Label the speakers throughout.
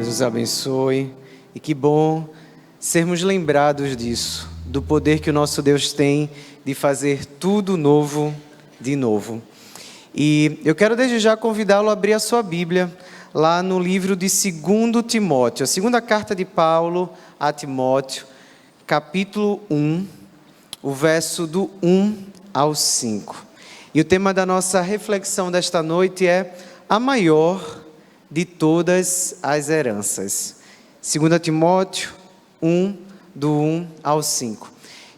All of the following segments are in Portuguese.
Speaker 1: Deus os abençoe. E que bom sermos lembrados disso, do poder que o nosso Deus tem de fazer tudo novo de novo. E eu quero desde já convidá-lo a abrir a sua Bíblia lá no livro de 2 Timóteo, a segunda carta de Paulo a Timóteo, capítulo 1, o verso do 1 ao 5. E o tema da nossa reflexão desta noite é a maior de todas as heranças. 2 Timóteo 1, do 1 ao 5.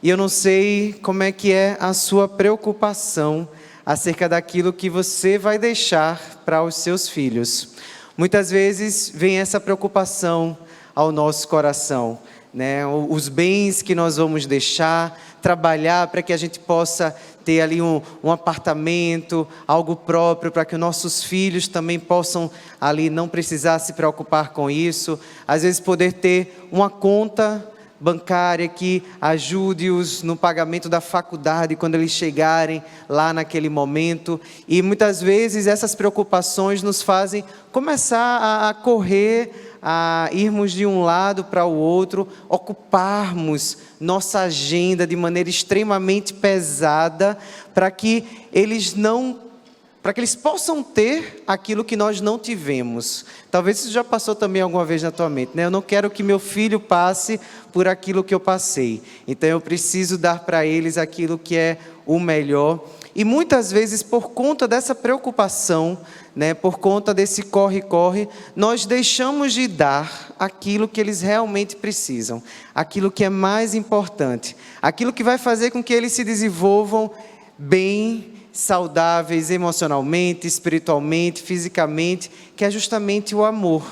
Speaker 1: E eu não sei como é que é a sua preocupação acerca daquilo que você vai deixar para os seus filhos. Muitas vezes vem essa preocupação ao nosso coração, né? Os bens que nós vamos deixar, trabalhar para que a gente possa ter ali um apartamento, algo próprio, para que os nossos filhos também possam ali não precisar se preocupar com isso. Às vezes poder ter uma conta bancária que ajude-os no pagamento da faculdade quando eles chegarem lá naquele momento. E muitas vezes essas preocupações nos fazem começar a correr, a irmos de um lado para o outro, ocuparmos nossa agenda de maneira extremamente pesada para que eles possam ter aquilo que nós não tivemos. Talvez isso já passou também alguma vez na tua mente, né? Eu não quero que meu filho passe por aquilo que eu passei. Então eu preciso dar para eles aquilo que é o melhor. E muitas vezes, por conta dessa preocupação, né, por conta desse corre-corre, nós deixamos de dar aquilo que eles realmente precisam, aquilo que é mais importante, aquilo que vai fazer com que eles se desenvolvam bem, saudáveis emocionalmente, espiritualmente, fisicamente, que é justamente o amor.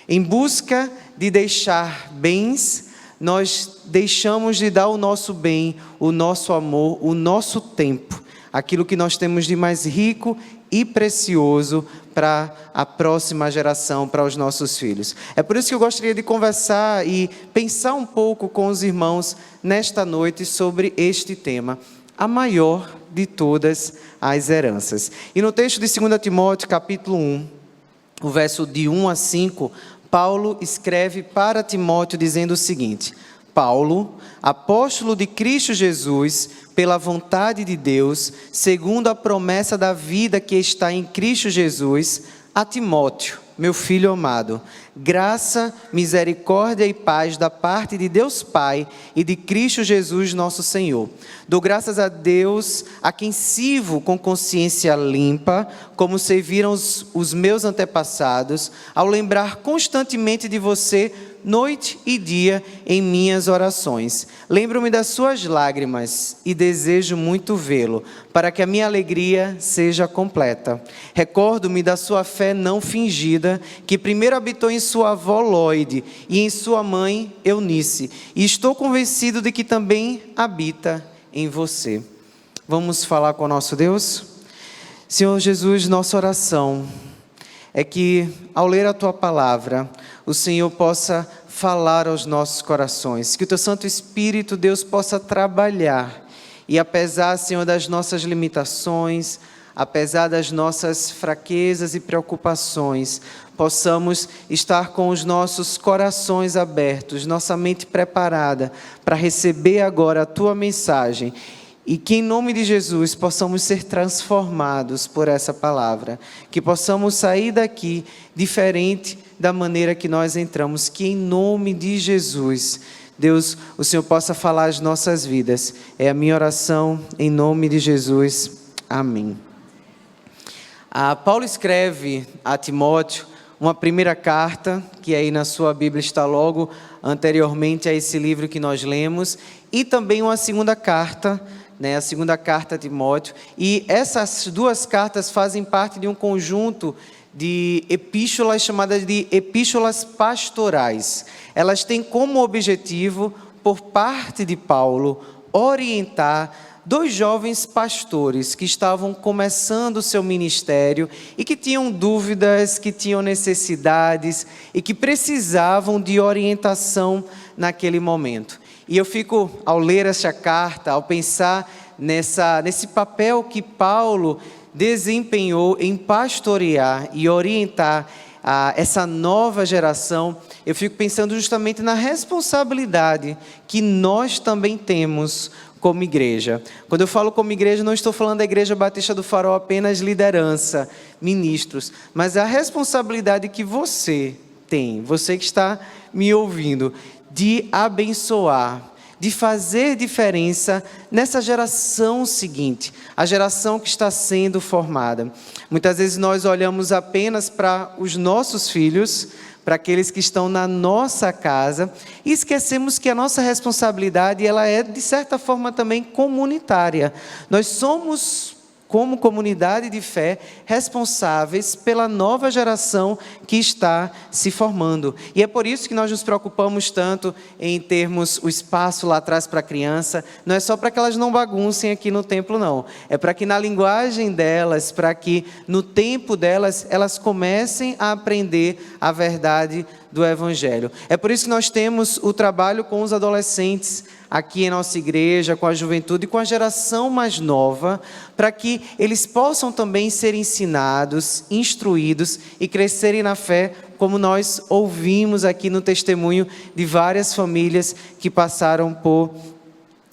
Speaker 1: Em busca de deixar bens, nós deixamos de dar o nosso bem, o nosso amor, o nosso tempo, aquilo que nós temos de mais rico e precioso para a próxima geração, para os nossos filhos. É por isso que eu gostaria de conversar e pensar um pouco com os irmãos nesta noite sobre este tema, a maior de todas as heranças. E no texto de 2 Timóteo, capítulo 1, o verso de 1 a 5, Paulo escreve para Timóteo dizendo o seguinte: Paulo, apóstolo de Cristo Jesus, pela vontade de Deus, segundo a promessa da vida que está em Cristo Jesus, a Timóteo, meu filho amado, graça, misericórdia e paz da parte de Deus Pai e de Cristo Jesus nosso Senhor. Dou graças a Deus, a quem sirvo com consciência limpa, como serviram os meus antepassados, ao lembrar constantemente de você, noite e dia, em minhas orações. Lembro-me das suas lágrimas e desejo muito vê-lo, para que a minha alegria seja completa. Recordo-me da sua fé não fingida, que primeiro habitou em sua avó Lóide e em sua mãe Eunice, e estou convencido de que também habita em você. Vamos falar com o nosso Deus? Senhor Jesus, nossa oração é que, ao ler a Tua palavra, o Senhor possa falar aos nossos corações, que o Teu Santo Espírito, Deus, possa trabalhar, e apesar, Senhor, das nossas limitações, apesar das nossas fraquezas e preocupações, possamos estar com os nossos corações abertos, nossa mente preparada para receber agora a Tua mensagem, e que em nome de Jesus possamos ser transformados por essa palavra, que possamos sair daqui diferente da maneira que nós entramos, que em nome de Jesus, Deus, o Senhor possa falar as nossas vidas. É a minha oração em nome de Jesus. Amém. Paulo escreve a Timóteo uma primeira carta, que aí na sua Bíblia está logo anteriormente a esse livro que nós lemos, e também uma segunda carta, a segunda carta a Timóteo, e essas duas cartas fazem parte de um conjunto de epístolas chamadas de epístolas pastorais. Elas têm como objetivo, por parte de Paulo, orientar dois jovens pastores que estavam começando o seu ministério e que tinham dúvidas, que tinham necessidades e que precisavam de orientação naquele momento. E eu fico, ao ler essa carta, ao pensar nesse papel que Paulo desempenhou em pastorear e orientar essa nova geração, eu fico pensando justamente na responsabilidade que nós também temos como igreja. Quando eu falo como igreja, não estou falando da Igreja Batista do Farol apenas liderança, ministros, mas a responsabilidade que você tem, você que está me ouvindo, de abençoar, de fazer diferença nessa geração seguinte, a geração que está sendo formada. Muitas vezes nós olhamos apenas para os nossos filhos, para aqueles que estão na nossa casa, e esquecemos que a nossa responsabilidade, ela é, de certa forma, também comunitária. Nós somos, como comunidade de fé, responsáveis pela nova geração que está se formando. E é por isso que nós nos preocupamos tanto em termos o espaço lá atrás para a criança. Não é só para que elas não baguncem aqui no templo, não. É para que na linguagem delas, para que no tempo delas, elas comecem a aprender a verdade do Evangelho. É por isso que nós temos o trabalho com os adolescentes aqui em nossa igreja, com a juventude e com a geração mais nova, para que eles possam também ser ensinados, instruídos e crescerem na fé, como nós ouvimos aqui no testemunho de várias famílias que passaram por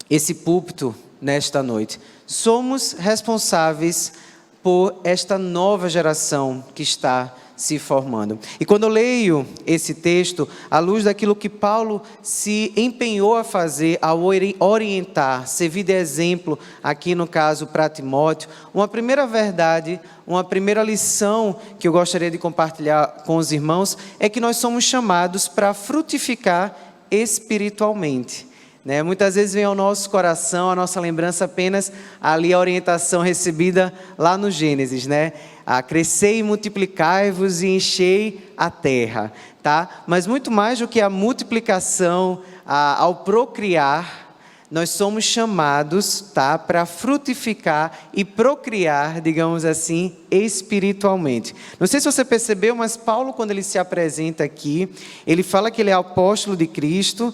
Speaker 1: esse púlpito nesta noite. Somos responsáveis por esta nova geração que está se formando. E quando eu leio esse texto, à luz daquilo que Paulo se empenhou a fazer, ao orientar, servir de exemplo, aqui no caso para Timóteo, uma primeira verdade, uma primeira lição que eu gostaria de compartilhar com os irmãos, é que nós somos chamados para frutificar espiritualmente. Muitas vezes vem ao nosso coração, a nossa lembrança apenas ali a orientação recebida lá no Gênesis, a crescei e multiplicai-vos e enchei a terra, tá? Mas muito mais do que a multiplicação, ao procriar, nós somos chamados, tá, para frutificar e procriar, digamos assim, espiritualmente. Não sei se você percebeu, mas Paulo, quando ele se apresenta aqui, ele fala que ele é apóstolo de Cristo,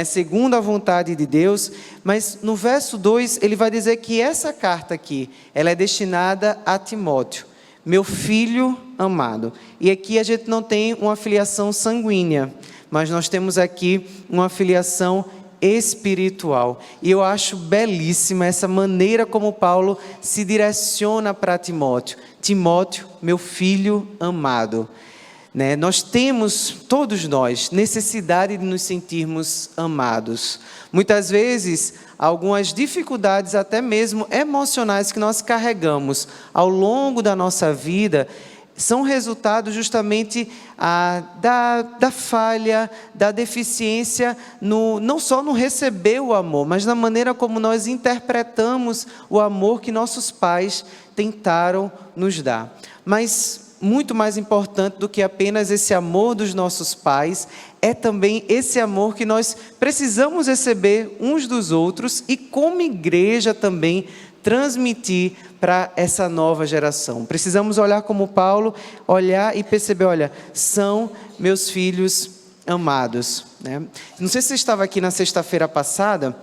Speaker 1: segundo a vontade de Deus, mas no verso 2 ele vai dizer que essa carta aqui, ela é destinada a Timóteo, meu filho amado. E aqui a gente não tem uma filiação sanguínea, mas nós temos aqui uma filiação espiritual. E eu acho belíssima essa maneira como Paulo se direciona para Timóteo. Timóteo, meu filho amado. Nós temos, todos nós, necessidade de nos sentirmos amados. Muitas vezes, algumas dificuldades, até mesmo emocionais, que nós carregamos ao longo da nossa vida, são resultado justamente da falha, da deficiência, não só no receber o amor, mas na maneira como nós interpretamos o amor que nossos pais tentaram nos dar. Mas muito mais importante do que apenas esse amor dos nossos pais, é também esse amor que nós precisamos receber uns dos outros e como igreja também transmitir para essa nova geração. Precisamos olhar como Paulo, olhar e perceber, olha, são meus filhos amados. Não sei se você estava aqui na sexta-feira passada,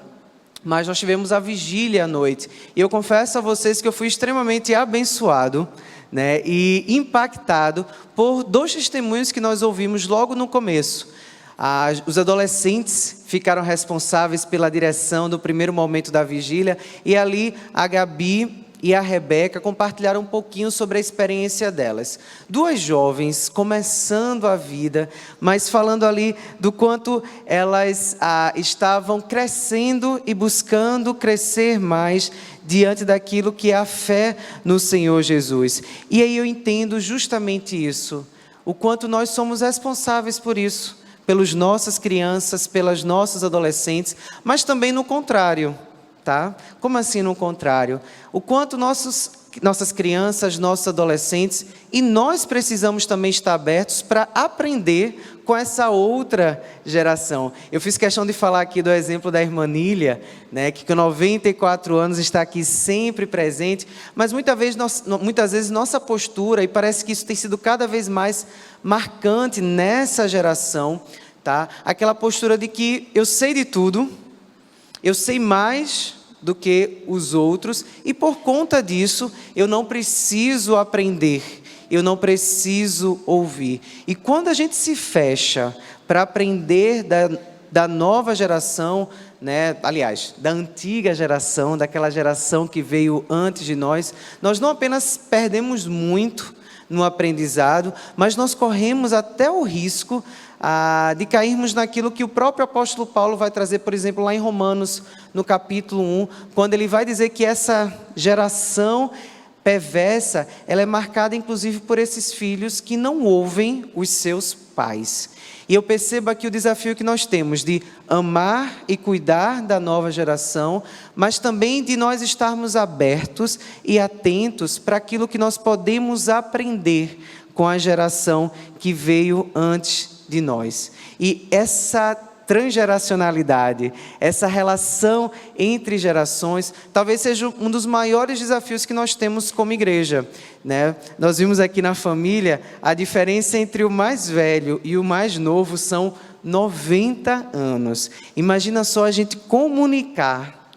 Speaker 1: mas nós tivemos a vigília à noite. E eu confesso a vocês que eu fui extremamente abençoado, e impactado por 2 testemunhos que nós ouvimos logo no começo. Os adolescentes ficaram responsáveis pela direção do primeiro momento da vigília, e ali a Gabi e a Rebeca compartilharam um pouquinho sobre a experiência delas. 2 jovens começando a vida, mas falando ali do quanto elas estavam crescendo e buscando crescer mais diante daquilo que é a fé no Senhor Jesus. E aí eu entendo justamente isso, o quanto nós somos responsáveis por isso, pelas nossas crianças, pelas nossas adolescentes, mas também no contrário, tá? Como assim no contrário? O quanto nossas crianças, nossos adolescentes, e nós precisamos também estar abertos para aprender com essa outra geração. Eu fiz questão de falar aqui do exemplo da irmã Nília, que com 94 anos está aqui sempre presente, mas muitas vezes nossa postura, e parece que isso tem sido cada vez mais marcante nessa geração, tá? Aquela postura de que eu sei de tudo, eu sei mais do que os outros, e por conta disso, eu não preciso aprender. eu não preciso ouvir. E quando a gente se fecha para aprender da nova geração, né? Aliás, da antiga geração, daquela geração que veio antes de nós não apenas perdemos muito no aprendizado, mas nós corremos até o risco de cairmos naquilo que o próprio apóstolo Paulo vai trazer, por exemplo, lá em Romanos, no capítulo 1, quando ele vai dizer que essa geração perversa, ela é marcada inclusive por esses filhos que não ouvem os seus pais. E eu percebo aqui o desafio que nós temos de amar e cuidar da nova geração, mas também de nós estarmos abertos e atentos para aquilo que nós podemos aprender com a geração que veio antes de nós. E essa transgeracionalidade, essa relação entre gerações, talvez seja um dos maiores desafios que nós temos como igreja, né? Nós vimos aqui na família, a diferença entre o mais velho e o mais novo são 90 anos. Imagina só a gente comunicar,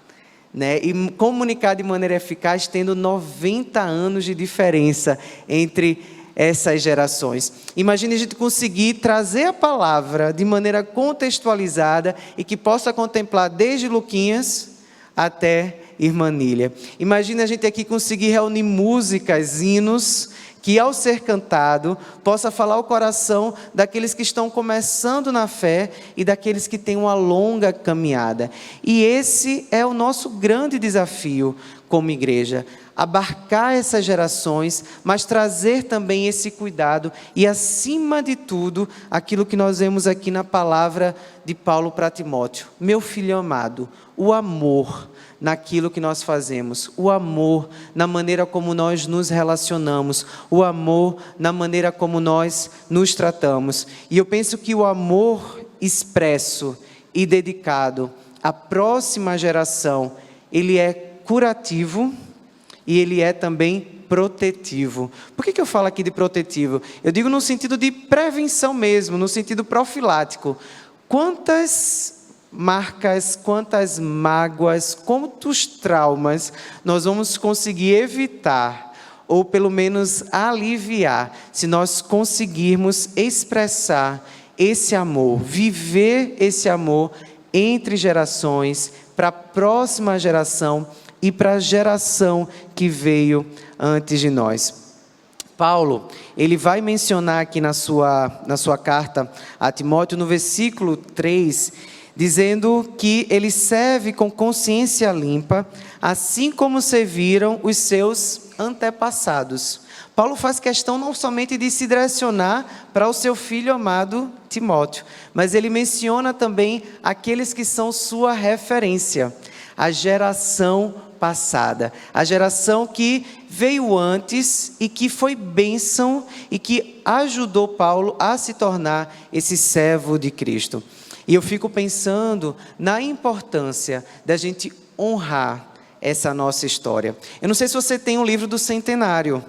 Speaker 1: né? E comunicar de maneira eficaz, tendo 90 anos de diferença entre essas gerações. Imagine a gente conseguir trazer a palavra de maneira contextualizada e que possa contemplar desde Luquinhas até Irmã Nília. Imagine a gente aqui conseguir reunir músicas, hinos, que ao ser cantado, possa falar o coração daqueles que estão começando na fé e daqueles que têm uma longa caminhada. E esse é o nosso grande desafio como igreja, abarcar essas gerações, mas trazer também esse cuidado e, acima de tudo, aquilo que nós vemos aqui na palavra de Paulo para Timóteo. Meu filho amado, o amor naquilo que nós fazemos, o amor na maneira como nós nos relacionamos, o amor na maneira como nós nos tratamos. E eu penso que o amor expresso e dedicado à próxima geração, ele é curativo e ele é também protetivo. Por que eu falo aqui de protetivo? Eu digo no sentido de prevenção mesmo, no sentido profilático. Quantas marcas, quantas mágoas, quantos traumas nós vamos conseguir evitar, ou pelo menos aliviar, se nós conseguirmos expressar esse amor, viver esse amor entre gerações, para a próxima geração e para a geração que veio antes de nós. Paulo, ele vai mencionar aqui na sua carta a Timóteo, no versículo 3, dizendo que ele serve com consciência limpa, assim como serviram os seus antepassados. Paulo faz questão não somente de se direcionar para o seu filho amado Timóteo, mas ele menciona também aqueles que são sua referência, a geração passada, a geração que veio antes e que foi bênção e que ajudou Paulo a se tornar esse servo de Cristo. E eu fico pensando na importância da gente honrar essa nossa história. Eu não sei se você tem um livro do centenário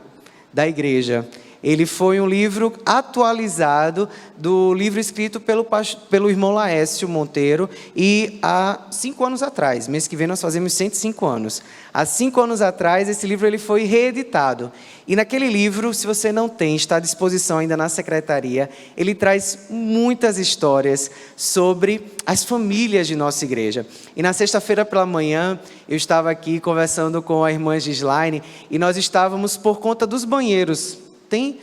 Speaker 1: da igreja. Ele foi um livro atualizado do livro escrito pelo irmão Laércio Monteiro, e há 5 anos atrás, mês que vem nós fazemos 105 anos. Há 5 anos atrás, esse livro ele foi reeditado. E naquele livro, se você não tem, está à disposição ainda na secretaria, ele traz muitas histórias sobre as famílias de nossa igreja. E na sexta-feira pela manhã, eu estava aqui conversando com a irmã Gislaine, e nós estávamos por conta dos banheiros. Tem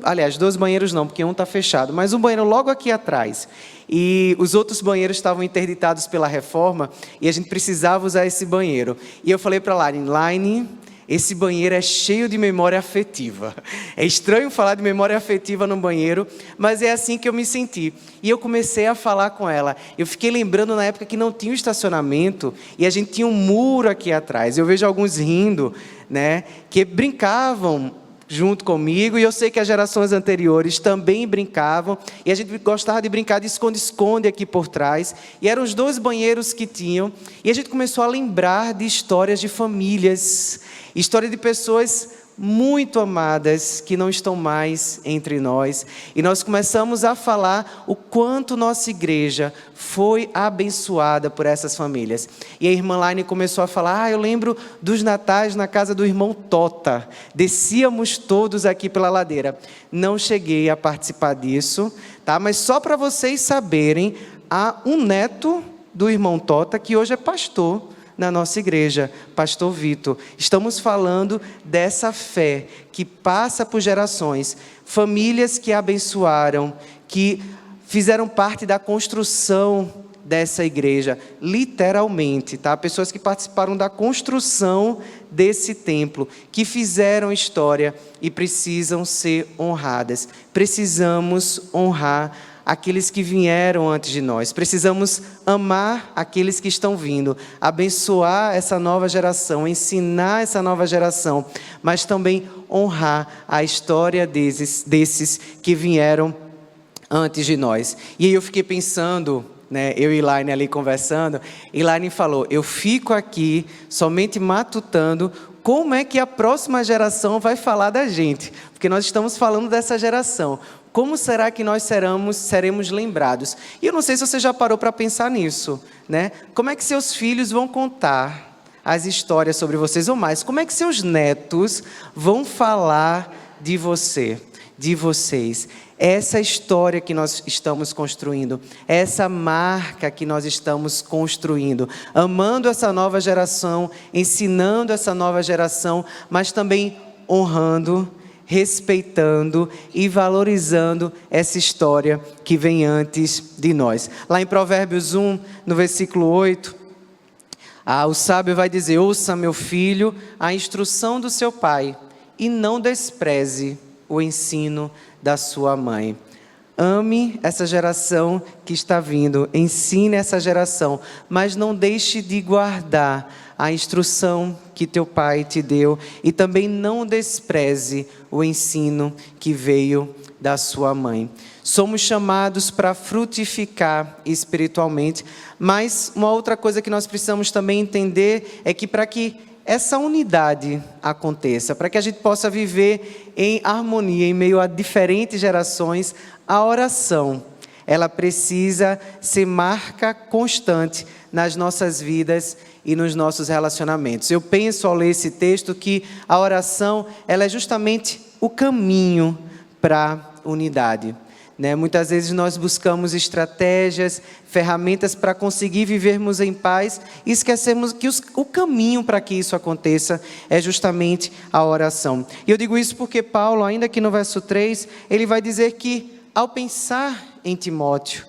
Speaker 1: aliás, 2 banheiros não, porque um está fechado, mas um banheiro logo aqui atrás. E os outros banheiros estavam interditados pela reforma, e a gente precisava usar esse banheiro. E eu falei para a Laine, esse banheiro é cheio de memória afetiva. É estranho falar de memória afetiva no banheiro, mas é assim que eu me senti. E eu comecei a falar com ela. Eu fiquei lembrando na época que não tinha um estacionamento, e a gente tinha um muro aqui atrás. Eu vejo alguns rindo, né, que brincavam junto comigo, e eu sei que as gerações anteriores também brincavam, e a gente gostava de brincar de esconde-esconde aqui por trás, e eram os 2 banheiros que tinham, e a gente começou a lembrar de histórias de famílias, história de pessoas muito amadas que não estão mais entre nós. E nós começamos a falar o quanto nossa igreja foi abençoada por essas famílias. E a irmã Laine começou a falar, eu lembro dos natais na casa do irmão Tota. Descíamos todos aqui pela ladeira. Não cheguei a participar disso, tá? Mas só para vocês saberem, há um neto do irmão Tota que hoje é pastor na nossa igreja, pastor Vitor. Estamos falando dessa fé que passa por gerações, famílias que abençoaram, que fizeram parte da construção dessa igreja, literalmente, tá? Pessoas que participaram da construção desse templo, que fizeram história e precisam ser honradas. Precisamos honrar aqueles que vieram antes de nós. Precisamos amar aqueles que estão vindo, abençoar essa nova geração, ensinar essa nova geração, mas também honrar a história desses que vieram antes de nós. E aí eu fiquei pensando, né, eu e Laine ali conversando, e Laine falou, eu fico aqui somente matutando como é que a próxima geração vai falar da gente, porque nós estamos falando dessa geração. Como será que nós seremos lembrados? E eu não sei se você já parou para pensar nisso, né? Como é que seus filhos vão contar as histórias sobre vocês, ou mais, como é que seus netos vão falar de você, de vocês? Essa história que nós estamos construindo, essa marca que nós estamos construindo, amando essa nova geração, ensinando essa nova geração, mas também honrando, respeitando e valorizando essa história que vem antes de nós. Lá em Provérbios 1, no versículo 8, o sábio vai dizer, ouça, meu filho, a instrução do seu pai e não despreze o ensino da sua mãe. Ame essa geração que está vindo, ensine essa geração, mas não deixe de guardar a instrução que teu pai te deu e também não despreze o ensino que veio da sua mãe. Somos chamados para frutificar espiritualmente, mas uma outra coisa que nós precisamos também entender é que para que essa unidade aconteça, para que a gente possa viver em harmonia em meio a diferentes gerações, a oração, ela precisa ser marca constante nas nossas vidas e nos nossos relacionamentos. Eu penso ao ler esse texto que a oração, ela é justamente o caminho para a unidade. Né? Muitas vezes nós buscamos estratégias, ferramentas para conseguir vivermos em paz e esquecemos que o caminho para que isso aconteça é justamente a oração. E eu digo isso porque Paulo, ainda aqui no verso 3, ele vai dizer que ao pensar em Timóteo,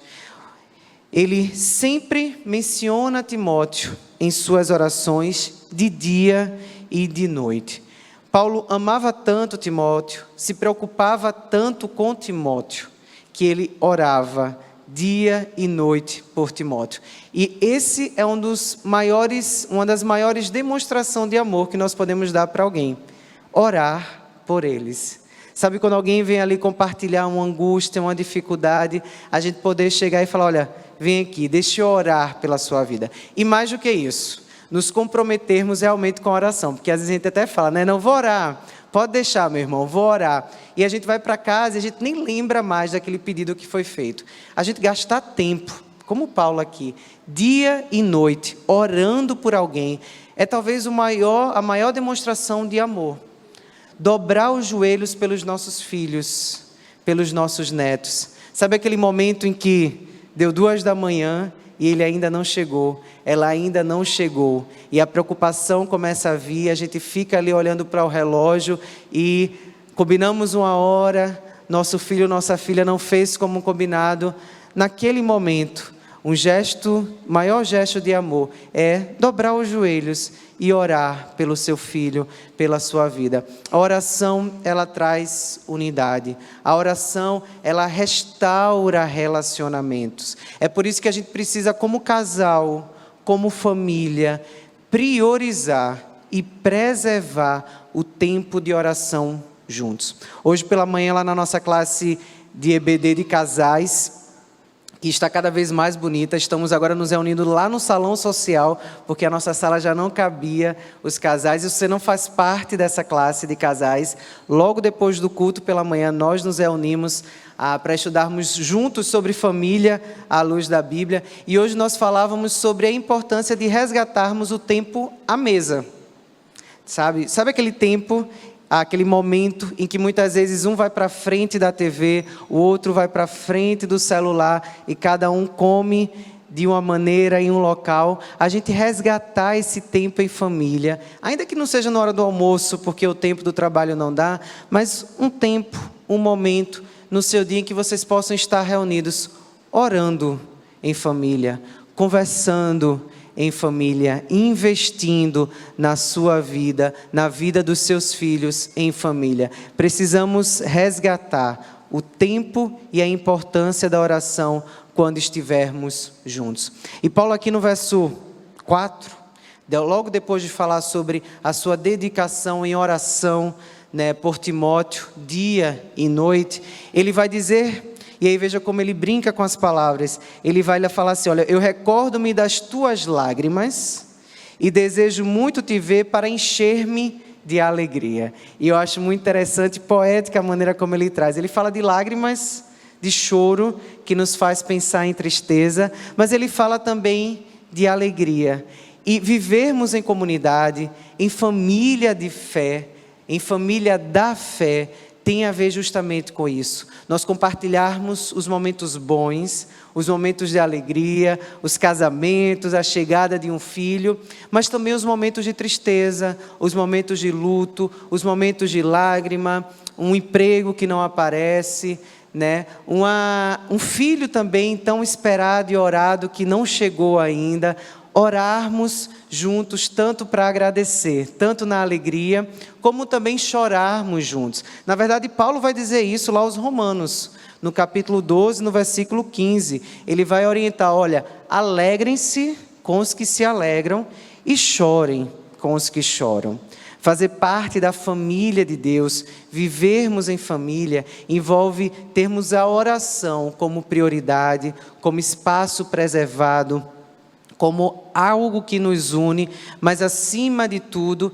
Speaker 1: ele sempre menciona Timóteo em suas orações de dia e de noite. Paulo amava tanto Timóteo, se preocupava tanto com Timóteo, que ele orava dia e noite por Timóteo. E esse é uma das maiores demonstrações de amor que nós podemos dar para alguém. Orar por eles. Sabe quando alguém vem ali compartilhar uma angústia, uma dificuldade, a gente poder chegar e falar, olha, vem aqui, deixa eu orar pela sua vida. E mais do que isso, nos comprometermos realmente com a oração. Porque às vezes a gente até fala, né, não vou orar. Pode deixar, meu irmão, vou orar. E a gente vai para casa e a gente nem lembra mais daquele pedido que foi feito. A gente gastar tempo, como Paulo aqui, dia e noite, orando por alguém, é talvez a maior demonstração de amor. Dobrar os joelhos pelos nossos filhos, pelos nossos netos. Sabe aquele momento em que deu 2 da manhã e ele ainda não chegou, ela ainda não chegou, e a preocupação começa a vir, a gente fica ali olhando para o relógio e combinamos uma hora, nosso filho, nossa filha não fez como combinado. Naquele momento, maior gesto de amor é dobrar os joelhos e orar pelo seu filho, pela sua vida. A oração, ela traz unidade. A oração, ela restaura relacionamentos. É por isso que a gente precisa, como casal, como família, priorizar e preservar o tempo de oração juntos. Hoje pela manhã, lá na nossa classe de EBD de casais, que está cada vez mais bonita. Estamos agora nos reunindo lá no salão social, porque a nossa sala já não cabia os casais. E se você não faz parte dessa classe de casais, logo depois do culto pela manhã, nós nos reunimos para estudarmos juntos sobre família à luz da Bíblia. E hoje nós falávamos sobre a importância de resgatarmos o tempo à mesa. Sabe aquele tempo, aquele momento em que muitas vezes um vai para frente da TV, o outro vai para frente do celular e cada um come de uma maneira em um local. A gente resgatar esse tempo em família, ainda que não seja na hora do almoço, porque o tempo do trabalho não dá, mas um tempo, um momento no seu dia em que vocês possam estar reunidos, orando em família, conversando em família, investindo na sua vida, na vida dos seus filhos em família. Precisamos resgatar o tempo e a importância da oração quando estivermos juntos. E Paulo aqui no verso 4, logo depois de falar sobre a sua dedicação em oração, por Timóteo, dia e noite, ele vai dizer... E aí veja como ele brinca com as palavras. Ele vai lhe falar assim: olha, eu recordo-me das tuas lágrimas e desejo muito te ver para encher-me de alegria. E eu acho muito interessante, poética a maneira como ele traz. Ele fala de lágrimas, de choro, que nos faz pensar em tristeza, mas ele fala também de alegria. E vivermos em comunidade, em família de fé, em família da fé, tem a ver justamente com isso. Nós compartilharmos os momentos bons, os momentos de alegria, os casamentos, a chegada de um filho, mas também os momentos de tristeza, os momentos de luto, os momentos de lágrima, um emprego que não aparece, um filho também tão esperado e orado que não chegou ainda. Orarmos juntos, tanto para agradecer, tanto na alegria, como também chorarmos juntos. Na verdade, Paulo vai dizer isso lá aos Romanos, no capítulo 12, no versículo 15. Ele vai orientar, olha, alegrem-se com os que se alegram e chorem com os que choram. Fazer parte da família de Deus, vivermos em família, envolve termos a oração como prioridade, como espaço preservado, como algo que nos une, mas acima de tudo,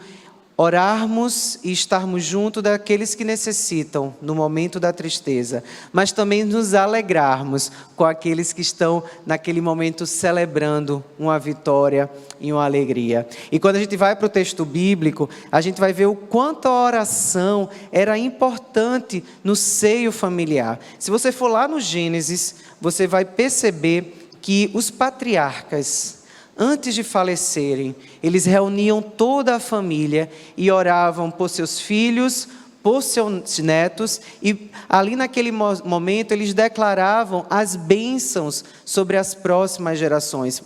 Speaker 1: orarmos e estarmos junto daqueles que necessitam no momento da tristeza, mas também nos alegrarmos com aqueles que estão naquele momento celebrando uma vitória e uma alegria. E quando a gente vai para o texto bíblico, a gente vai ver o quanto a oração era importante no seio familiar. Se você for lá no Gênesis, você vai perceber que os patriarcas, antes de falecerem, eles reuniam toda a família e oravam por seus filhos, por seus netos, e ali naquele momento eles declaravam as bênçãos sobre as próximas gerações.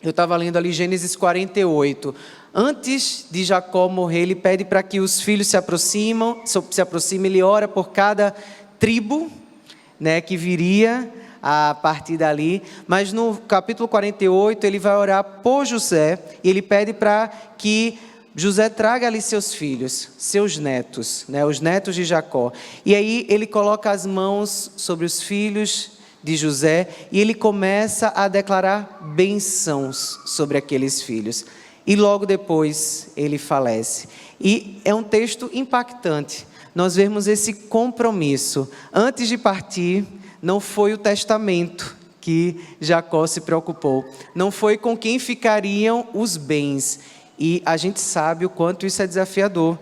Speaker 1: Eu estava lendo ali Gênesis 48. Antes de Jacó morrer, ele pede para que os filhos se aproximem, ele ora por cada tribo, que viria a partir dali, mas no capítulo 48 ele vai orar por José e ele pede para que José traga ali seus filhos, seus netos, os netos de Jacó. E aí ele coloca as mãos sobre os filhos de José e ele começa a declarar bênçãos sobre aqueles filhos. E logo depois ele falece. E é um texto impactante. Nós vemos esse compromisso. Antes de partir, não foi o testamento que Jacó se preocupou. Não foi com quem ficariam os bens. E a gente sabe o quanto isso é desafiador.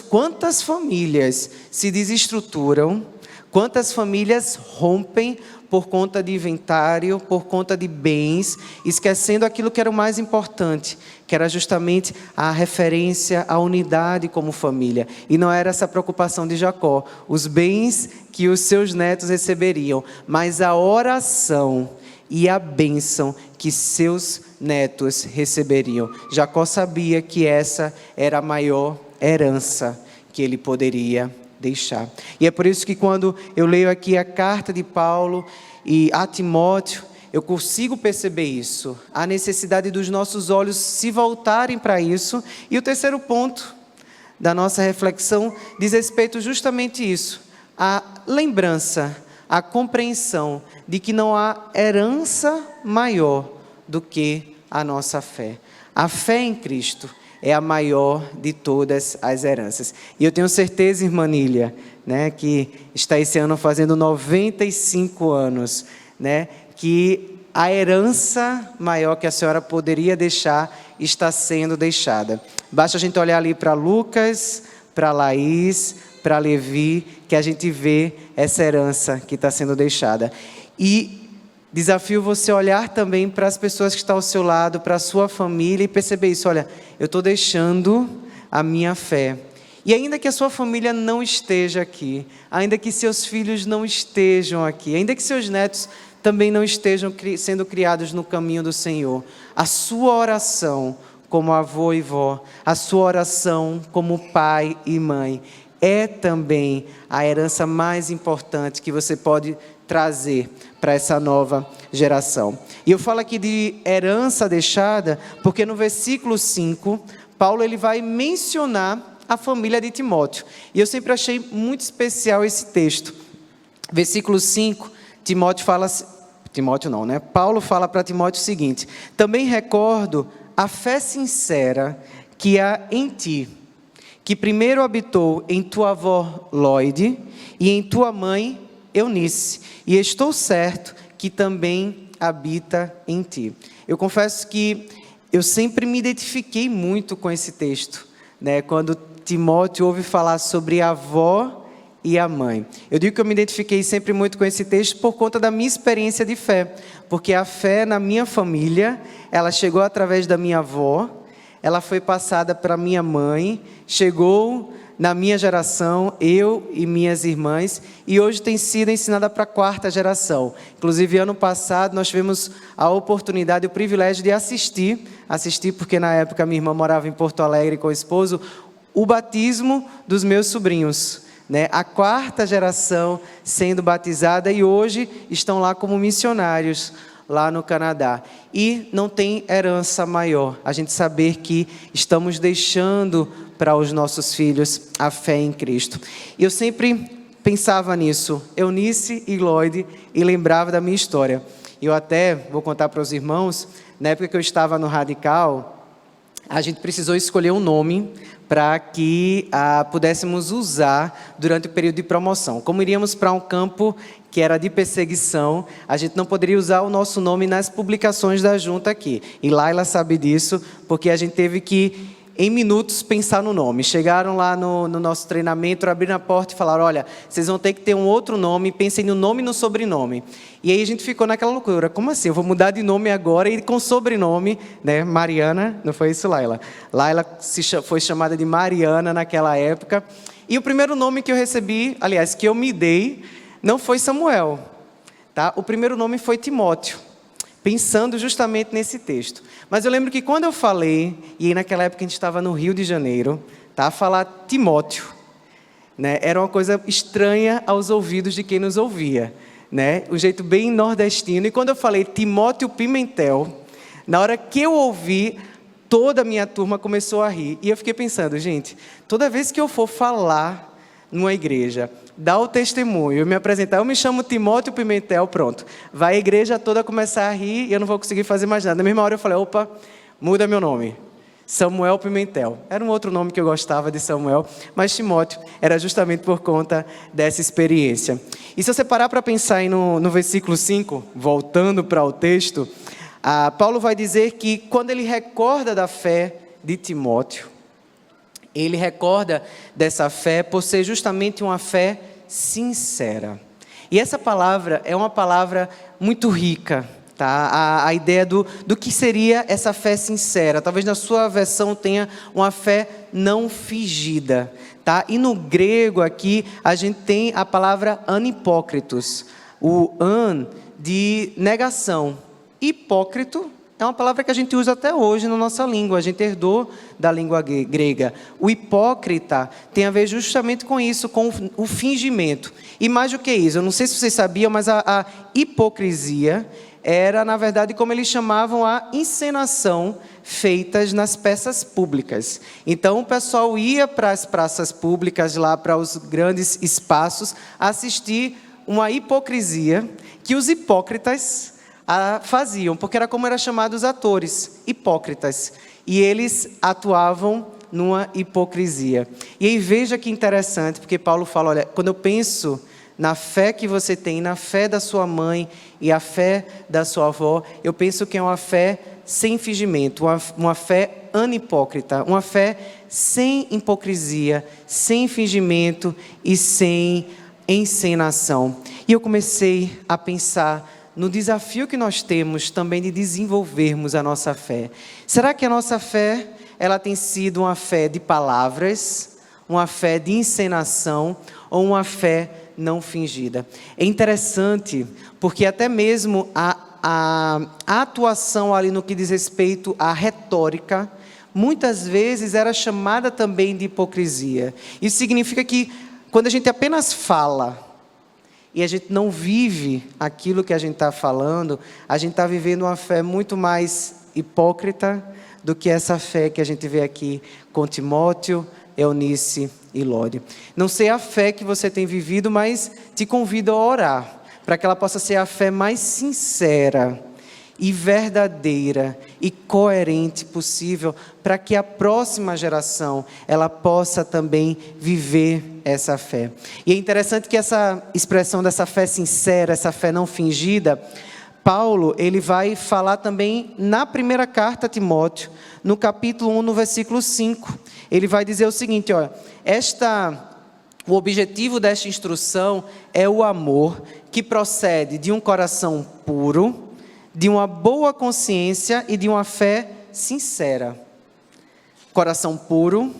Speaker 1: Quantas famílias se desestruturam, quantas famílias rompem por conta de inventário, por conta de bens, esquecendo aquilo que era o mais importante, que era justamente a referência à unidade como família. E não era essa preocupação de Jacó, os bens que os seus netos receberiam, mas a oração e a bênção que seus netos receberiam. Jacó sabia que essa era a maior herança que ele poderia deixar. E é por isso que quando eu leio aqui a carta de Paulo e a Timóteo, eu consigo perceber isso, a necessidade dos nossos olhos se voltarem para isso. E o terceiro ponto da nossa reflexão diz respeito justamente isso, a lembrança, a compreensão de que não há herança maior do que a nossa fé. A fé em Cristo é a maior de todas as heranças. E eu tenho certeza, irmã Nília, né, que está esse ano fazendo 95 anos, né, que a herança maior que a senhora poderia deixar está sendo deixada. Basta a gente olhar ali para Lucas, para Laís, para Levi, que a gente vê essa herança que está sendo deixada. E desafio você olhar também para as pessoas que estão ao seu lado, para a sua família e perceber isso. Olha, eu estou deixando a minha fé. E ainda que a sua família não esteja aqui, ainda que seus filhos não estejam aqui, ainda que seus netos também não estejam sendo criados no caminho do Senhor, a sua oração como avô e vó, a sua oração como pai e mãe, é também a herança mais importante que você pode trazer para essa nova geração. E eu falo aqui de herança deixada, porque no versículo 5, Paulo ele vai mencionar a família de Timóteo. E eu sempre achei muito especial esse texto. Versículo 5, Paulo fala para Timóteo o seguinte: também recordo a fé sincera que há em ti, que primeiro habitou em tua avó Lóide e em tua mãe Eunice, e estou certo que também habita em ti. Eu confesso que eu sempre me identifiquei muito com esse texto, né? Quando Timóteo ouve falar sobre a avó e a mãe. Eu digo que eu me identifiquei sempre muito com esse texto por conta da minha experiência de fé, porque a fé na minha família, ela chegou através da minha avó, ela foi passada para minha mãe, chegou na minha geração, eu e minhas irmãs, e hoje tem sido ensinada para a 4ª geração. Inclusive, ano passado, nós tivemos a oportunidade, o privilégio de assistir porque na época minha irmã morava em Porto Alegre com o esposo, o batismo dos meus sobrinhos, né? A 4ª geração sendo batizada e hoje estão lá como missionários, lá no Canadá. E não tem herança maior, a gente saber que estamos deixando para os nossos filhos a fé em Cristo. E eu sempre pensava nisso, Eunice e Lloyd, e lembrava da minha história. Eu até vou contar para os irmãos, na época que eu estava no Radical, a gente precisou escolher um nome para que pudéssemos usar durante o período de promoção. Como iríamos para um campo que era de perseguição, a gente não poderia usar o nosso nome nas publicações da junta aqui. E Laila sabe disso, porque a gente teve que, em minutos, pensar no nome. Chegaram lá no nosso treinamento, abriram a porta e falaram: olha, vocês vão ter que ter um outro nome, pensem no nome e no sobrenome. E aí a gente ficou naquela loucura: como assim? Eu vou mudar de nome agora e com sobrenome, né? Mariana, não foi isso, Laila? Laila foi chamada de Mariana naquela época. E o primeiro nome que eu recebi, aliás, que eu me dei, não foi Samuel, tá? O primeiro nome foi Timóteo, pensando justamente nesse texto. Mas eu lembro que quando eu falei, e naquela época a gente estava no Rio de Janeiro, tá? Falar Timóteo, né? Era uma coisa estranha aos ouvidos de quem nos ouvia, né? Um jeito bem nordestino. E quando eu falei Timóteo Pimentel, na hora que eu ouvi, toda a minha turma começou a rir. E eu fiquei pensando, gente, toda vez que eu for falar numa igreja, dar o testemunho, eu me apresentar, eu me chamo Timóteo Pimentel, pronto. Vai a igreja toda começar a rir e eu não vou conseguir fazer mais nada. Na mesma hora eu falei: opa, muda meu nome. Samuel Pimentel. Era um outro nome que eu gostava de Samuel, mas Timóteo era justamente por conta dessa experiência. E se você parar para pensar aí no versículo 5, voltando para o texto, Paulo vai dizer que quando ele recorda da fé de Timóteo, ele recorda dessa fé por ser justamente uma fé sincera. E essa palavra é uma palavra muito rica, tá? A ideia do que seria essa fé sincera. Talvez na sua versão tenha uma fé não fingida, tá? E no grego aqui a gente tem a palavra anhipócritos. O an de negação. Hipócrito é uma palavra que a gente usa até hoje na nossa língua, a gente herdou da língua grega. O hipócrita tem a ver justamente com isso, com o fingimento. E mais do que isso, eu não sei se vocês sabiam, mas a hipocrisia era, na verdade, como eles chamavam a encenação feitas nas peças públicas. Então, o pessoal ia para as praças públicas, lá para os grandes espaços, assistir uma hipocrisia que os hipócritas faziam, porque era como eram chamados os atores, hipócritas. E eles atuavam numa hipocrisia. E aí veja que interessante, porque Paulo fala, olha, quando eu penso na fé que você tem, na fé da sua mãe e a fé da sua avó, eu penso que é uma fé sem fingimento, uma fé anipócrita, uma fé sem hipocrisia, sem fingimento e sem encenação. E eu comecei a pensar no desafio que nós temos também de desenvolvermos a nossa fé. Será que a nossa fé, ela tem sido uma fé de palavras, uma fé de encenação ou uma fé não fingida? É interessante, porque até mesmo a atuação ali no que diz respeito à retórica, muitas vezes era chamada também de hipocrisia. Isso significa que quando a gente apenas fala e a gente não vive aquilo que a gente está falando, a gente está vivendo uma fé muito mais hipócrita do que essa fé que a gente vê aqui com Timóteo, Eunice e Lore. Não sei a fé que você tem vivido, mas te convido a orar, para que ela possa ser a fé mais sincera e verdadeira e coerente possível, para que a próxima geração ela possa também viver essa fé. E é interessante que essa expressão dessa fé sincera, essa fé não fingida, Paulo, ele vai falar também na primeira carta a Timóteo, no capítulo 1, no versículo 5. Ele vai dizer o seguinte, olha, o objetivo desta instrução é o amor que procede de um coração puro, de uma boa consciência e de uma fé sincera. Coração puro,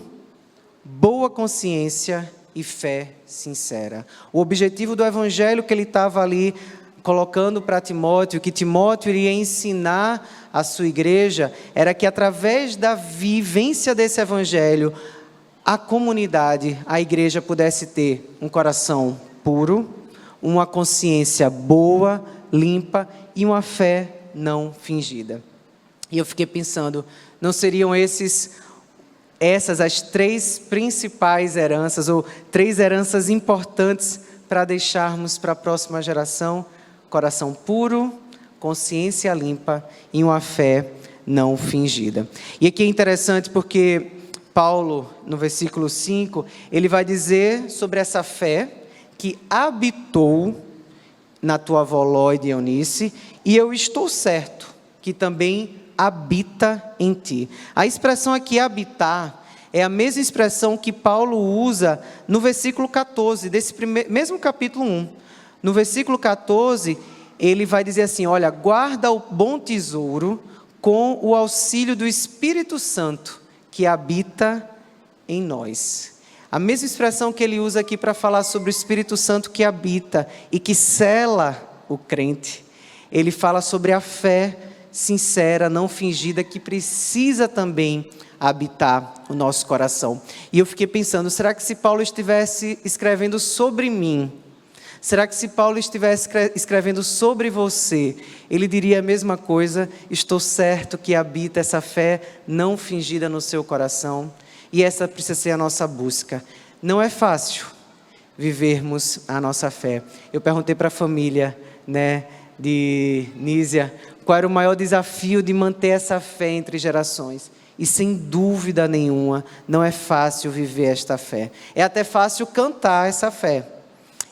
Speaker 1: boa consciência e fé sincera. O objetivo do evangelho que ele estava ali colocando para Timóteo, que Timóteo iria ensinar à sua igreja, era que através da vivência desse evangelho, a comunidade, a igreja pudesse ter um coração puro, uma consciência boa, limpa e uma fé não fingida. E eu fiquei pensando, não seriam essas as 3 principais heranças, ou 3 heranças importantes para deixarmos para a próxima geração? Coração puro, consciência limpa e uma fé não fingida. E aqui é interessante porque Paulo, no versículo 5, ele vai dizer sobre essa fé que habitou na tua avó Lóide e Eunice, e eu estou certo que também habita em ti. A expressão aqui, habitar, é a mesma expressão que Paulo usa no versículo 14, desse mesmo capítulo 1. No versículo 14, ele vai dizer assim, olha, guarda o bom tesouro com o auxílio do Espírito Santo, que habita em nós. A mesma expressão que ele usa aqui para falar sobre o Espírito Santo que habita e que sela o crente. Ele fala sobre a fé sincera, não fingida, que precisa também habitar o nosso coração. E eu fiquei pensando, será que se Paulo estivesse escrevendo sobre mim, será que se Paulo estivesse escrevendo sobre você, ele diria a mesma coisa? Estou certo que habita essa fé não fingida no seu coração. E essa precisa ser a nossa busca. Não é fácil vivermos a nossa fé. Eu perguntei para a família, de Nísia, qual era o maior desafio de manter essa fé entre gerações. E sem dúvida nenhuma, não é fácil viver esta fé. É até fácil cantar essa fé.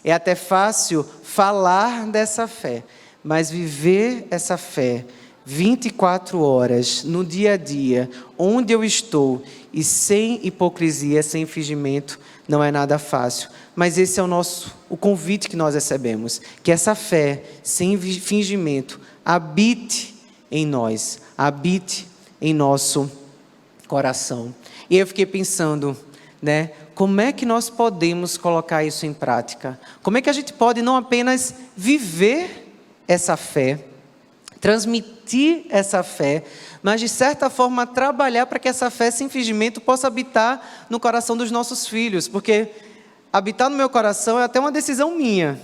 Speaker 1: É até fácil falar dessa fé. Mas viver essa fé 24 horas, no dia a dia, onde eu estou, e sem hipocrisia, sem fingimento, não é nada fácil. Mas esse é o convite que nós recebemos, que essa fé, sem fingimento, habite em nós, habite em nosso coração. E eu fiquei pensando, como é que nós podemos colocar isso em prática? Como é que a gente pode não apenas viver essa fé, transmitir essa fé, mas de certa forma trabalhar para que essa fé sem fingimento possa habitar no coração dos nossos filhos, porque habitar no meu coração é até uma decisão minha,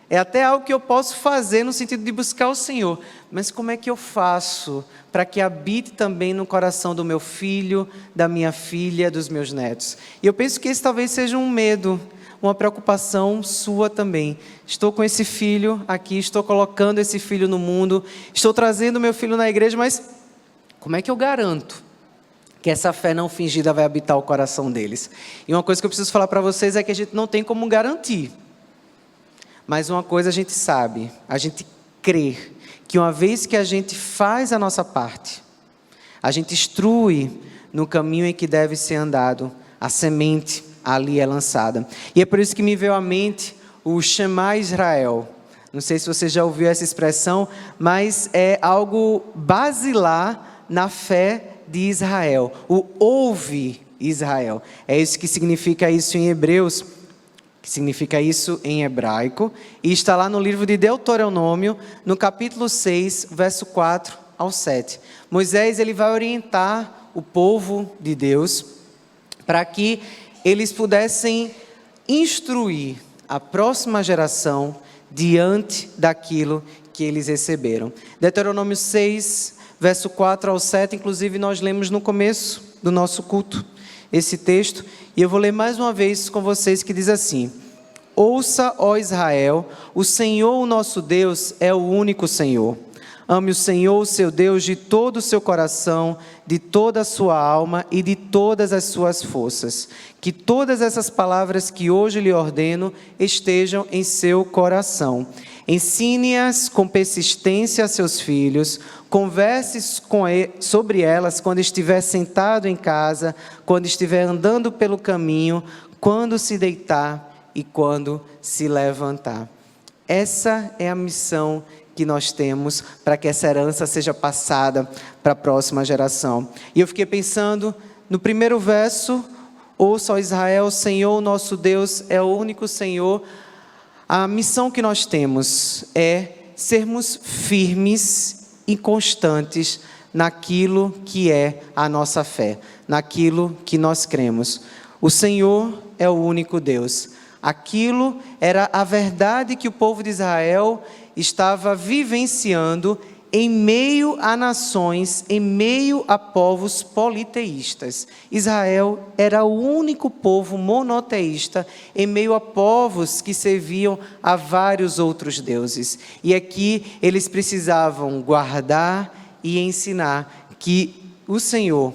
Speaker 1: é até algo que eu posso fazer no sentido de buscar o Senhor, mas como é que eu faço para que habite também no coração do meu filho, da minha filha, dos meus netos? E eu penso que esse talvez seja um medo uma preocupação sua também. Estou com esse filho aqui, estou colocando esse filho no mundo, estou trazendo meu filho na igreja, mas como é que eu garanto que essa fé não fingida vai habitar o coração deles? E uma coisa que eu preciso falar para vocês é que a gente não tem como garantir. Mas uma coisa a gente sabe, a gente crê que uma vez que a gente faz a nossa parte, a gente instrui no caminho em que deve ser andado, a semente ali é lançada. E é por isso que me veio à mente o Shema Israel. Não sei se você já ouviu essa expressão, mas é algo basilar na fé de Israel. O ouve Israel. É isso que significa isso em Hebreus, que significa isso em hebraico, e está lá no livro de Deuteronômio, no capítulo 6, verso 4 ao 7. Moisés ele vai orientar o povo de Deus para que eles pudessem instruir a próxima geração diante daquilo que eles receberam. Deuteronômio 6, verso 4 ao 7, inclusive nós lemos no começo do nosso culto esse texto, e eu vou ler mais uma vez com vocês, que diz assim: ouça, ó Israel, o Senhor, o nosso Deus, é o único Senhor. Ame o Senhor, o seu Deus, de todo o seu coração, de toda a sua alma e de todas as suas forças. Que todas essas palavras que hoje lhe ordeno estejam em seu coração. Ensine-as com persistência a seus filhos, converse sobre elas quando estiver sentado em casa, quando estiver andando pelo caminho, quando se deitar e quando se levantar. Essa é a missão que nós temos para que essa herança seja passada para a próxima geração. E eu fiquei pensando no primeiro verso: ouça, ó Israel, o Senhor, nosso Deus, é o único Senhor. A missão que nós temos é sermos firmes e constantes naquilo que é a nossa fé, naquilo que nós cremos. O Senhor é o único Deus. Aquilo era a verdade que o povo de Israel estava vivenciando em meio a nações, em meio a povos politeístas. Israel era o único povo monoteísta em meio a povos que serviam a vários outros deuses. E aqui eles precisavam guardar e ensinar que o Senhor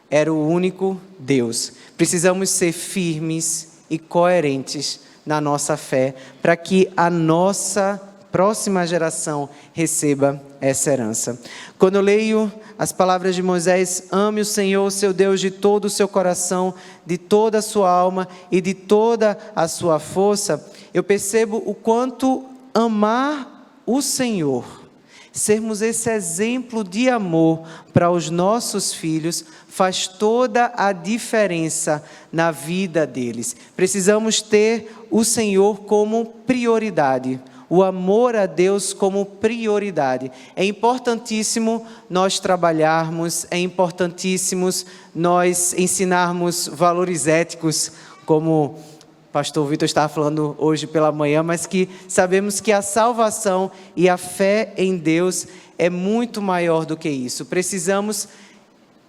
Speaker 1: era o único Deus. Precisamos ser firmes e coerentes na nossa fé, para que a nossa próxima geração receba essa herança. Quando eu leio as palavras de Moisés: ame o Senhor, seu Deus, de todo o seu coração, de toda a sua alma e de toda a sua força, eu percebo o quanto amar o Senhor, sermos esse exemplo de amor para os nossos filhos, faz toda a diferença na vida deles. Precisamos ter o Senhor como prioridade, o amor a Deus como prioridade. É importantíssimo nós trabalharmos, é importantíssimo nós ensinarmos valores éticos, como o pastor Vitor estava falando hoje pela manhã, mas que sabemos que a salvação e a fé em Deus é muito maior do que isso. Precisamos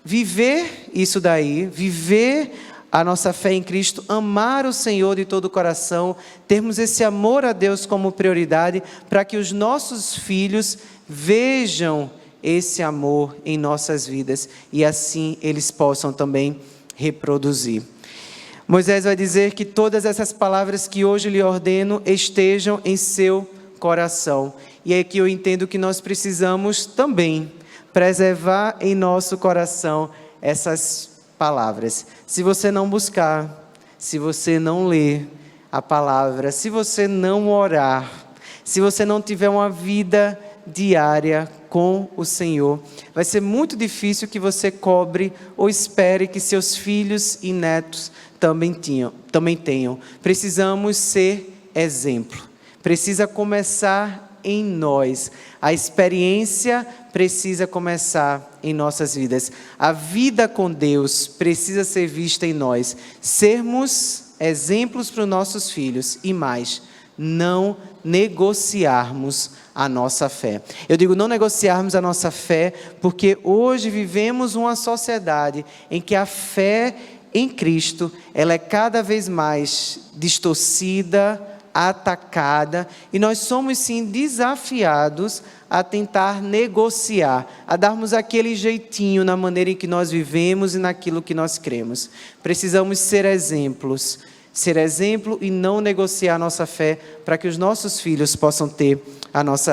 Speaker 1: viver isso daí, viver a nossa fé em Cristo, amar o Senhor de todo o coração, termos esse amor a Deus como prioridade, para que os nossos filhos vejam esse amor em nossas vidas e assim eles possam também reproduzir. Moisés vai dizer que todas essas palavras que hoje lhe ordeno estejam em seu coração. E é que eu entendo que nós precisamos também preservar em nosso coração essas palavras. Se você não buscar, se você não ler a palavra, se você não orar, se você não tiver uma vida diária com o Senhor, vai ser muito difícil que você cobre ou espere que seus filhos e netos também tenham. Precisamos ser exemplo. Precisa começar em nós. A experiência precisa começar em nossas vidas. A vida com Deus precisa ser vista em nós. Sermos exemplos para os nossos filhos e mais, não negociarmos a nossa fé. Eu digo não negociarmos a nossa fé porque hoje vivemos uma sociedade em que a fé em Cristo, ela é cada vez mais distorcida, atacada, e nós somos sim desafiados a tentar negociar, a darmos aquele jeitinho na maneira em que nós vivemos e naquilo que nós cremos. Precisamos ser exemplo e não negociar a nossa fé para que os nossos filhos possam ter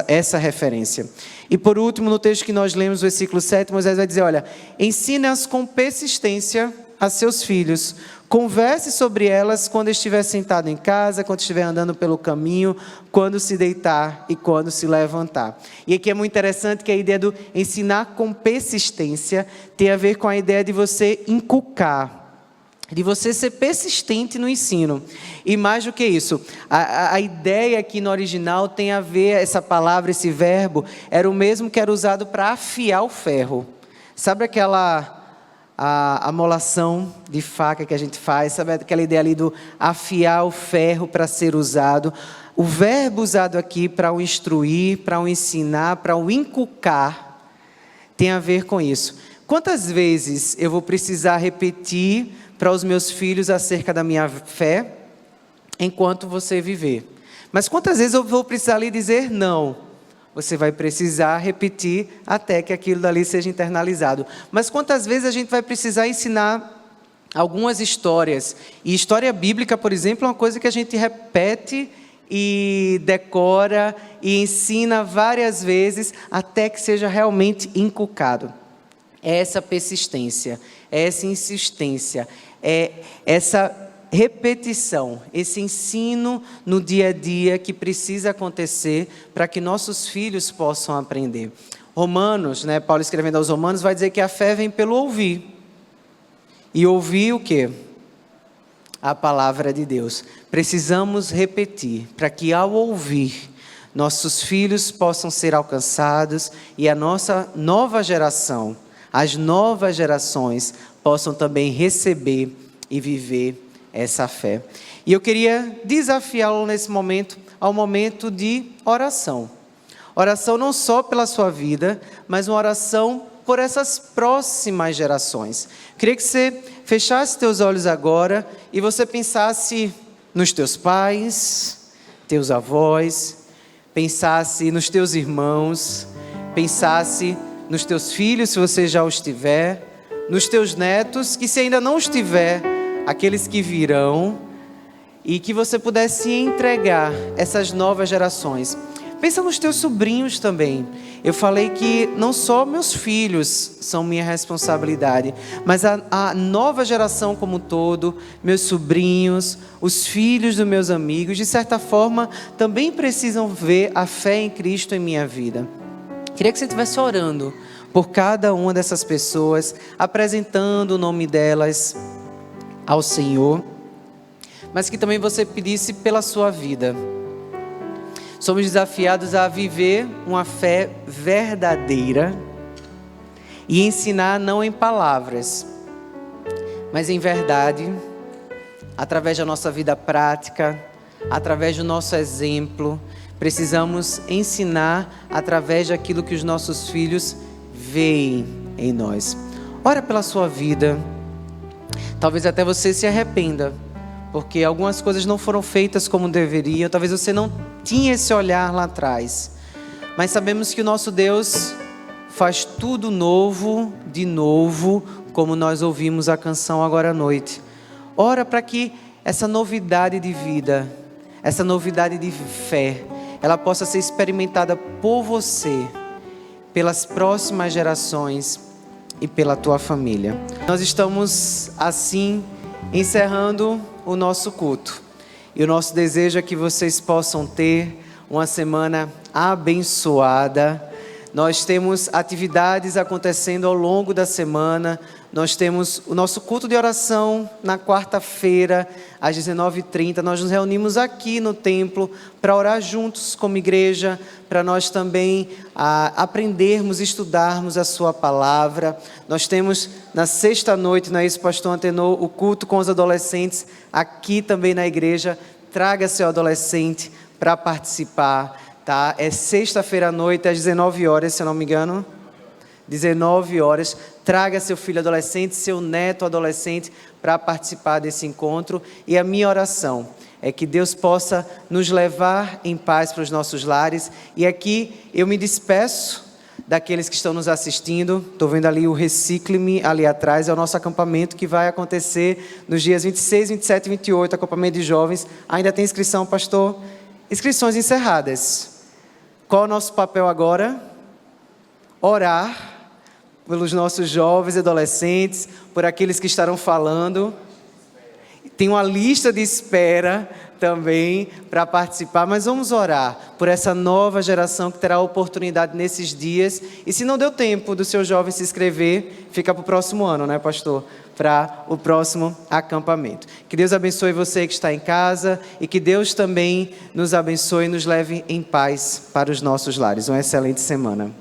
Speaker 1: essa referência. E por último, no texto que nós lemos, versículo 7, Moisés vai dizer, olha, ensine-as com persistência a seus filhos, converse sobre elas quando estiver sentado em casa, quando estiver andando pelo caminho, quando se deitar e quando se levantar. E aqui é muito interessante que a ideia do ensinar com persistência tem a ver com a ideia de você inculcar, de você ser persistente no ensino. E mais do que isso, a ideia aqui no original tem a ver, essa palavra, esse verbo, era o mesmo que era usado para afiar o ferro. Sabe aquela amolação de faca que a gente faz? Sabe aquela ideia ali do afiar o ferro para ser usado? O verbo usado aqui para o instruir, para o ensinar, para o inculcar, tem a ver com isso. Quantas vezes eu vou precisar repetir para os meus filhos acerca da minha fé enquanto você viver? Mas quantas vezes eu vou precisar lhe dizer não? Você vai precisar repetir até que aquilo dali seja internalizado. Mas quantas vezes a gente vai precisar ensinar algumas histórias? E história bíblica, por exemplo, é uma coisa que a gente repete e decora e ensina várias vezes até que seja realmente inculcado. É essa persistência, é essa insistência, é essa repetição, esse ensino no dia a dia que precisa acontecer para que nossos filhos possam aprender. Romanos, Paulo escrevendo aos Romanos, vai dizer que a fé vem pelo ouvir. E ouvir o quê? A palavra de Deus. Precisamos repetir para que ao ouvir, nossos filhos possam ser alcançados e a nossa nova geração, as novas gerações possam também receber e viver essa fé. E eu queria desafiá-lo nesse momento, ao momento de oração. Oração não só pela sua vida, mas uma oração por essas próximas gerações. Queria que você fechasse teus olhos agora e você pensasse nos teus pais, teus avós, pensasse nos teus irmãos, pensasse nos teus filhos, se você já os tiver, nos teus netos, que se ainda não os tiver, aqueles que virão, e que você pudesse entregar essas novas gerações. Pensa nos teus sobrinhos também. Eu falei que não só meus filhos são minha responsabilidade, mas a nova geração como um todo, meus sobrinhos, os filhos dos meus amigos, de certa forma, também precisam ver a fé em Cristo em minha vida. Queria que você estivesse orando por cada uma dessas pessoas, apresentando o nome delas ao Senhor, mas que também você pedisse pela sua vida. Somos desafiados a viver uma fé verdadeira e ensinar não em palavras, mas em verdade, através da nossa vida prática, através do nosso exemplo. Precisamos ensinar através daquilo que os nossos filhos veem em nós. Ora pela sua vida. Talvez até você se arrependa, porque algumas coisas não foram feitas como deveriam. Talvez você não tinha esse olhar lá atrás. Mas sabemos que o nosso Deus faz tudo novo, de novo, como nós ouvimos a canção agora à noite. Ora para que essa novidade de vida, essa novidade de fé, ela possa ser experimentada por você, pelas próximas gerações e pela tua família. Nós estamos assim encerrando o nosso culto. E o nosso desejo é que vocês possam ter uma semana abençoada. Nós temos atividades acontecendo ao longo da semana. Nós temos o nosso culto de oração na quarta-feira, às 19h30. Nós nos reunimos aqui no templo para orar juntos como igreja, para nós também aprendermos, estudarmos a sua palavra. Nós temos na sexta-noite, não é isso, pastor Antenor, o culto com os adolescentes aqui também na igreja. Traga seu adolescente para participar, tá? É sexta-feira à noite, às 19 horas, se eu não me engano. 19 horas. Traga seu filho adolescente, seu neto adolescente para participar desse encontro. E a minha oração é que Deus possa nos levar em paz para os nossos lares. E aqui eu me despeço daqueles que estão nos assistindo. Estou vendo ali o Recicle-me ali atrás, é o nosso acampamento que vai acontecer nos dias 26, 27 e 28, acampamento de jovens. Ainda tem inscrição, pastor? Inscrições encerradas. Qual é o nosso papel agora? Orar pelos nossos jovens e adolescentes, por aqueles que estarão falando. Tem uma lista de espera também para participar, mas vamos orar por essa nova geração que terá a oportunidade nesses dias. E se não deu tempo do seu jovem se inscrever, fica para o próximo ano, né, pastor? Para o próximo acampamento. Que Deus abençoe você que está em casa e que Deus também nos abençoe e nos leve em paz para os nossos lares. Uma excelente semana.